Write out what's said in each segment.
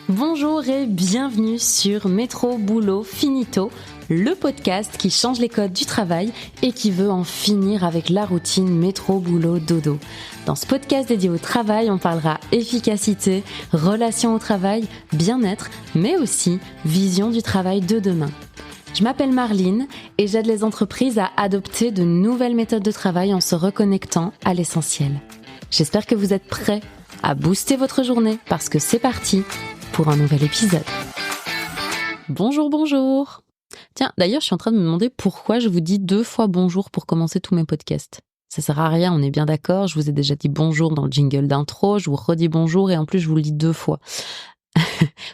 Bonjour et bienvenue sur Métro Boulot Finito, le podcast qui change les codes du travail et qui veut en finir avec la routine métro boulot dodo. Dans ce podcast dédié au travail, on parlera efficacité, relations au travail, bien-être, mais aussi vision du travail de demain. Je m'appelle Marline et j'aide les entreprises à adopter de nouvelles méthodes de travail en se reconnectant à l'essentiel. J'espère que vous êtes prêts à booster votre journée parce que c'est parti pour un nouvel épisode. Bonjour. Tiens, d'ailleurs, je suis en train de me demander pourquoi je vous dis 2 fois bonjour pour commencer tous mes podcasts. Ça sert à rien, on est bien d'accord, je vous ai déjà dit bonjour dans le jingle d'intro, je vous redis bonjour et en plus je vous le dis 2 fois.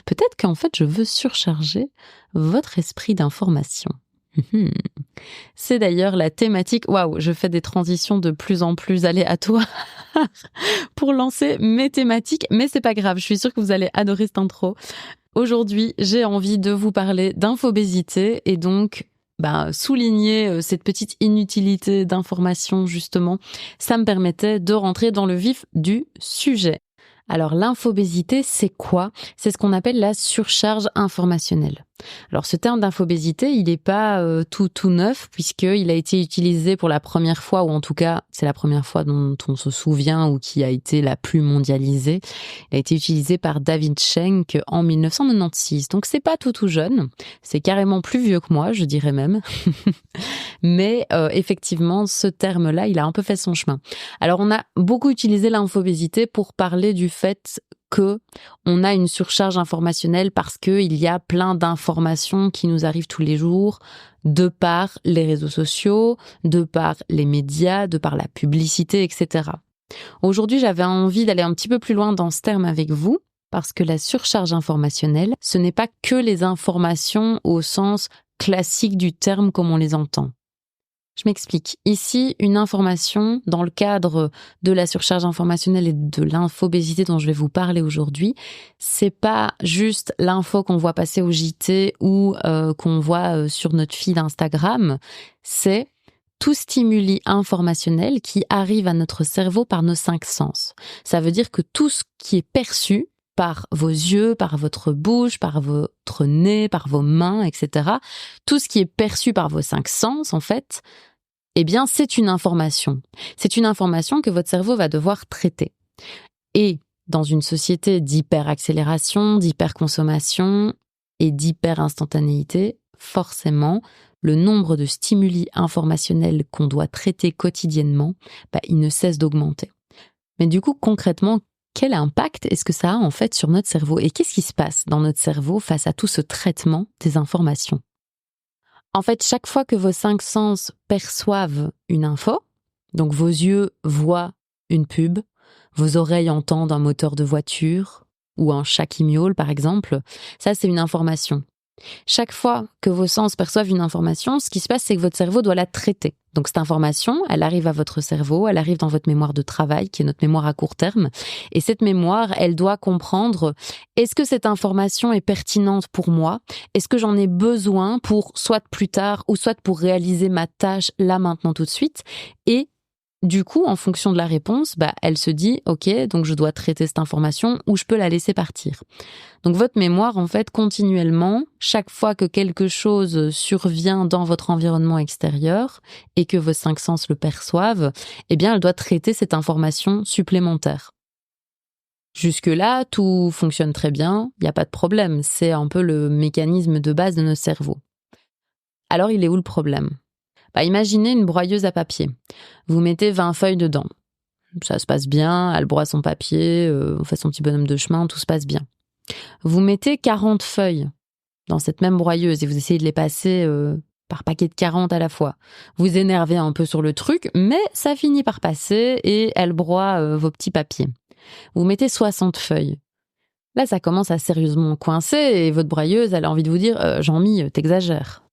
Peut-être qu'en fait, je veux surcharger votre esprit d'information. C'est d'ailleurs la thématique... Waouh, je fais des transitions de plus en plus aléatoires pour lancer mes thématiques, mais c'est pas grave, je suis sûre que vous allez adorer cette intro. Aujourd'hui, j'ai envie de vous parler d'infobésité et donc souligner cette petite inutilité d'information justement, ça me permettait de rentrer dans le vif du sujet. Alors l'infobésité, c'est quoi ? C'est ce qu'on appelle la surcharge informationnelle. Alors ce terme d'infobésité, il n'est pas tout neuf puisqu'il a été utilisé pour la première fois, ou en tout cas c'est la première fois dont on se souvient ou qui a été la plus mondialisée. Il a été utilisé par David Schenck en 1996. Donc c'est pas tout jeune, c'est carrément plus vieux que moi, je dirais même. Mais effectivement, ce terme-là, il a un peu fait son chemin. Alors on a beaucoup utilisé l'infobésité pour parler du fait que on a une surcharge informationnelle parce qu'il y a plein d'informations qui nous arrivent tous les jours de par les réseaux sociaux, de par les médias, de par la publicité, etc. Aujourd'hui, j'avais envie d'aller un petit peu plus loin dans ce terme avec vous parce que la surcharge informationnelle, ce n'est pas que les informations au sens classique du terme comme on les entend. Je m'explique. Ici, une information dans le cadre de la surcharge informationnelle et de l'infobésité dont je vais vous parler aujourd'hui, c'est pas juste l'info qu'on voit passer au JT ou qu'on voit sur notre feed Instagram, c'est tout stimuli informationnel qui arrive à notre cerveau par nos 5 sens. Ça veut dire que tout ce qui est perçu par vos yeux, par votre bouche, par votre nez, par vos mains, etc. Tout ce qui est perçu par vos 5 sens, en fait, eh bien, c'est une information. C'est une information que votre cerveau va devoir traiter. Et dans une société d'hyper-accélération, d'hyper-consommation et d'hyper-instantanéité, forcément, le nombre de stimuli informationnels qu'on doit traiter quotidiennement, il ne cesse d'augmenter. Mais du coup, concrètement, quel impact est-ce que ça a en fait sur notre cerveau ? Et qu'est-ce qui se passe dans notre cerveau face à tout ce traitement des informations ? En fait, chaque fois que vos 5 sens perçoivent une info, donc vos yeux voient une pub, vos oreilles entendent un moteur de voiture ou un chat qui miaule par exemple, ça c'est une information. Chaque fois que vos sens perçoivent une information, ce qui se passe, c'est que votre cerveau doit la traiter. Donc cette information, elle arrive à votre cerveau, elle arrive dans votre mémoire de travail, qui est notre mémoire à court terme. Et cette mémoire, elle doit comprendre, est-ce que cette information est pertinente pour moi ? Est-ce que j'en ai besoin pour soit plus tard, ou soit pour réaliser ma tâche là, maintenant, tout de suite ? Et du coup, en fonction de la réponse, elle se dit, ok, donc je dois traiter cette information ou je peux la laisser partir. Donc votre mémoire, en fait, continuellement, chaque fois que quelque chose survient dans votre environnement extérieur et que vos 5 sens le perçoivent, eh bien, elle doit traiter cette information supplémentaire. Jusque-là, tout fonctionne très bien, il n'y a pas de problème. C'est un peu le mécanisme de base de notre cerveau. Alors, il est où le problème ? Imaginez une broyeuse à papier. Vous mettez 20 feuilles dedans. Ça se passe bien, elle broie son papier, on fait son petit bonhomme de chemin, tout se passe bien. Vous mettez 40 feuilles dans cette même broyeuse et vous essayez de les passer par paquet de 40 à la fois. Vous énervez un peu sur le truc, mais ça finit par passer et elle broie vos petits papiers. Vous mettez 60 feuilles. Là, ça commence à sérieusement coincer et votre broyeuse, elle a envie de vous dire « Jean-Mi, t'exagères ».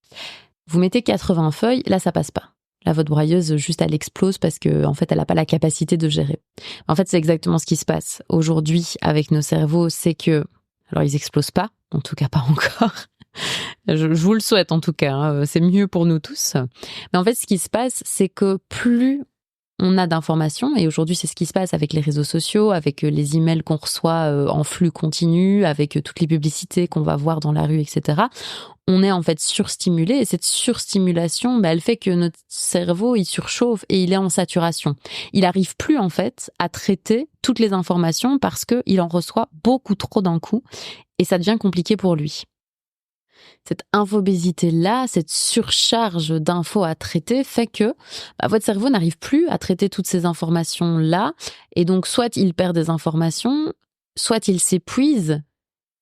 Vous mettez 80 feuilles, là ça passe pas. Là votre broyeuse juste elle explose parce que en fait elle n'a pas la capacité de gérer. En fait c'est exactement ce qui se passe aujourd'hui avec nos cerveaux, c'est que alors ils explosent pas, en tout cas pas encore. Je vous le souhaite en tout cas, hein, c'est mieux pour nous tous. Mais en fait ce qui se passe c'est que plus on a d'informations, et aujourd'hui c'est ce qui se passe avec les réseaux sociaux, avec les emails qu'on reçoit en flux continu, avec toutes les publicités qu'on va voir dans la rue, etc. On est en fait surstimulé, et cette surstimulation, elle fait que notre cerveau, il surchauffe et il est en saturation. Il n'arrive plus en fait à traiter toutes les informations parce qu'il en reçoit beaucoup trop d'un coup, et ça devient compliqué pour lui. Cette infobésité-là, cette surcharge d'infos à traiter fait que votre cerveau n'arrive plus à traiter toutes ces informations-là, et donc soit il perd des informations, soit il s'épuise,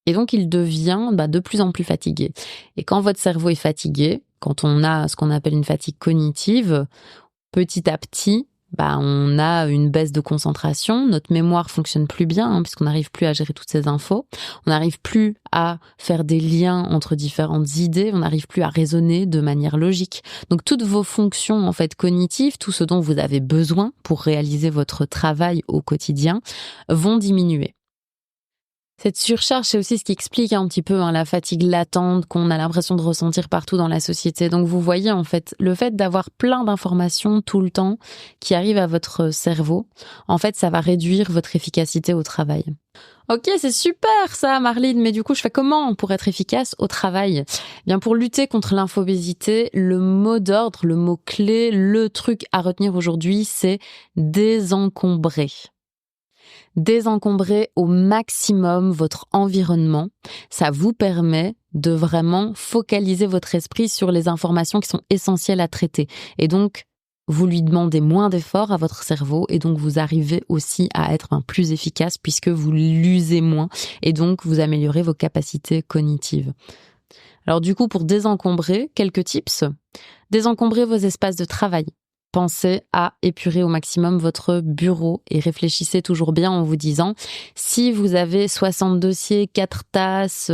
et donc il devient de plus en plus fatigué. Et quand votre cerveau est fatigué, quand on a ce qu'on appelle une fatigue cognitive, petit à petit, on a une baisse de concentration, notre mémoire fonctionne plus bien, puisqu'on n'arrive plus à gérer toutes ces infos, on n'arrive plus à faire des liens entre différentes idées, on n'arrive plus à raisonner de manière logique. Donc toutes vos fonctions en fait cognitives, tout ce dont vous avez besoin pour réaliser votre travail au quotidien, vont diminuer. Cette surcharge, c'est aussi ce qui explique un petit peu la fatigue latente qu'on a l'impression de ressentir partout dans la société. Donc vous voyez en fait, le fait d'avoir plein d'informations tout le temps qui arrivent à votre cerveau, en fait ça va réduire votre efficacité au travail. Ok, c'est super ça Marlene, mais du coup je fais comment pour être efficace au travail ? Bien, pour lutter contre l'infobésité, le mot d'ordre, le mot clé, le truc à retenir aujourd'hui, c'est désencombrer. Désencombrer au maximum votre environnement, ça vous permet de vraiment focaliser votre esprit sur les informations qui sont essentielles à traiter. Et donc, vous lui demandez moins d'efforts à votre cerveau, et donc vous arrivez aussi à être plus efficace puisque vous l'usez moins, et donc vous améliorez vos capacités cognitives. Alors du coup, pour désencombrer, quelques tips. Désencombrez vos espaces de travail. Pensez à épurer au maximum votre bureau et réfléchissez toujours bien en vous disant, si vous avez 60 dossiers, 4 tasses,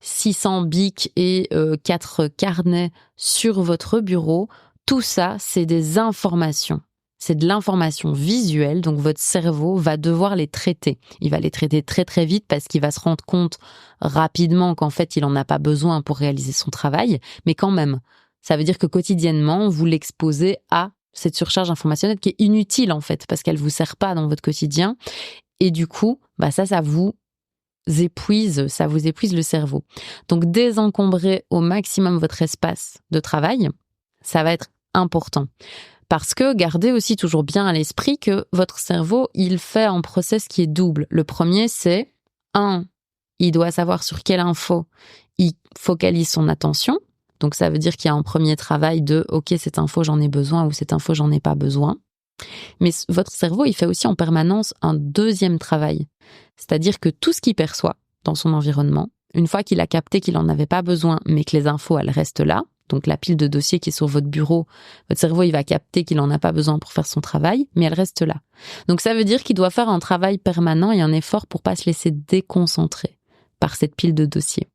600 bics et 4 carnets sur votre bureau, tout ça, c'est des informations. C'est de l'information visuelle, donc votre cerveau va devoir les traiter. Il va les traiter très très vite parce qu'il va se rendre compte rapidement qu'en fait, il n'en a pas besoin pour réaliser son travail, mais quand même, ça veut dire que quotidiennement, vous l'exposez à cette surcharge informationnelle qui est inutile en fait, parce qu'elle vous sert pas dans votre quotidien. Et du coup, ça vous épuise le cerveau. Donc désencombrer au maximum votre espace de travail, ça va être important. Parce que gardez aussi toujours bien à l'esprit que votre cerveau, il fait un process qui est double. Le premier, c'est il doit savoir sur quelle info il focalise son attention. Donc ça veut dire qu'il y a un premier travail de « ok, cette info j'en ai besoin » ou « cette info j'en ai pas besoin ». Mais votre cerveau, il fait aussi en permanence un deuxième travail. C'est-à-dire que tout ce qu'il perçoit dans son environnement, une fois qu'il a capté qu'il n'en avait pas besoin, mais que les infos, elles restent là, donc la pile de dossiers qui est sur votre bureau, votre cerveau, il va capter qu'il n'en a pas besoin pour faire son travail, mais elle reste là. Donc ça veut dire qu'il doit faire un travail permanent et un effort pour pas se laisser déconcentrer par cette pile de dossiers.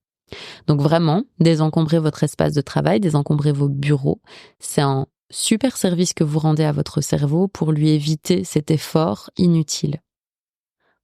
Donc vraiment, désencombrer votre espace de travail, désencombrer vos bureaux, c'est un super service que vous rendez à votre cerveau pour lui éviter cet effort inutile.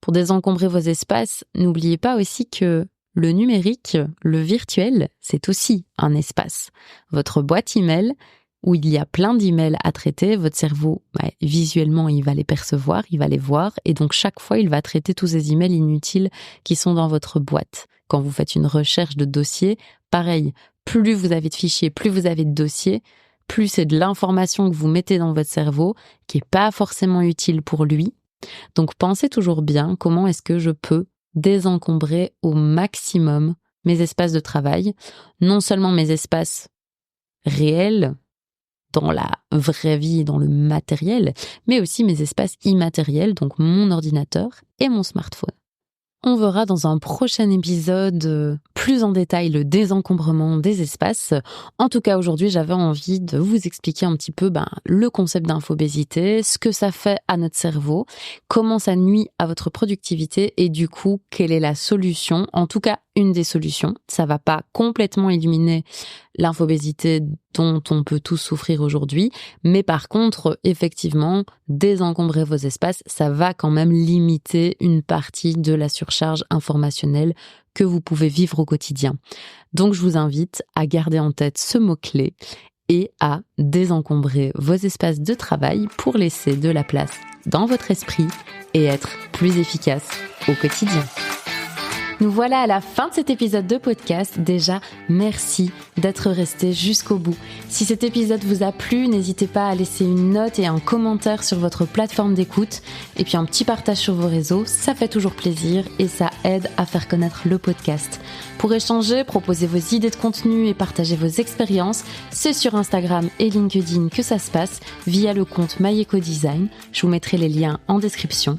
Pour désencombrer vos espaces, n'oubliez pas aussi que le numérique, le virtuel, c'est aussi un espace. Votre boîte email, où il y a plein d'emails à traiter, votre cerveau, visuellement, il va les percevoir, il va les voir, et donc chaque fois, il va traiter tous ces emails inutiles qui sont dans votre boîte. Quand vous faites une recherche de dossier, pareil, plus vous avez de fichiers, plus vous avez de dossiers, plus c'est de l'information que vous mettez dans votre cerveau qui n'est pas forcément utile pour lui. Donc pensez toujours bien comment est-ce que je peux désencombrer au maximum mes espaces de travail, non seulement mes espaces réels, dans la vraie vie, dans le matériel, mais aussi mes espaces immatériels, donc mon ordinateur et mon smartphone. On verra dans un prochain épisode plus en détail le désencombrement des espaces. En tout cas, aujourd'hui, j'avais envie de vous expliquer un petit peu le concept d'infobésité, ce que ça fait à notre cerveau, comment ça nuit à votre productivité et du coup, quelle est la solution. En tout cas, une des solutions. Ça va pas complètement éliminer l'infobésité dont on peut tous souffrir aujourd'hui, mais par contre, effectivement, désencombrer vos espaces, ça va quand même limiter une partie de la surcharge informationnelle que vous pouvez vivre au quotidien. Donc, je vous invite à garder en tête ce mot-clé et à désencombrer vos espaces de travail pour laisser de la place dans votre esprit et être plus efficace au quotidien. Nous voilà à la fin de cet épisode de podcast. Déjà, merci d'être resté jusqu'au bout. Si cet épisode vous a plu, n'hésitez pas à laisser une note et un commentaire sur votre plateforme d'écoute. Et puis un petit partage sur vos réseaux, ça fait toujours plaisir et ça aide à faire connaître le podcast. Pour échanger, proposer vos idées de contenu et partager vos expériences, c'est sur Instagram et LinkedIn que ça se passe via le compte Mayeko Design. Je vous mettrai les liens en description.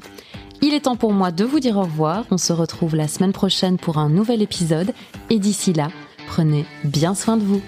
Il est temps pour moi de vous dire au revoir. On se retrouve la semaine prochaine pour un nouvel épisode. Et d'ici là, prenez bien soin de vous.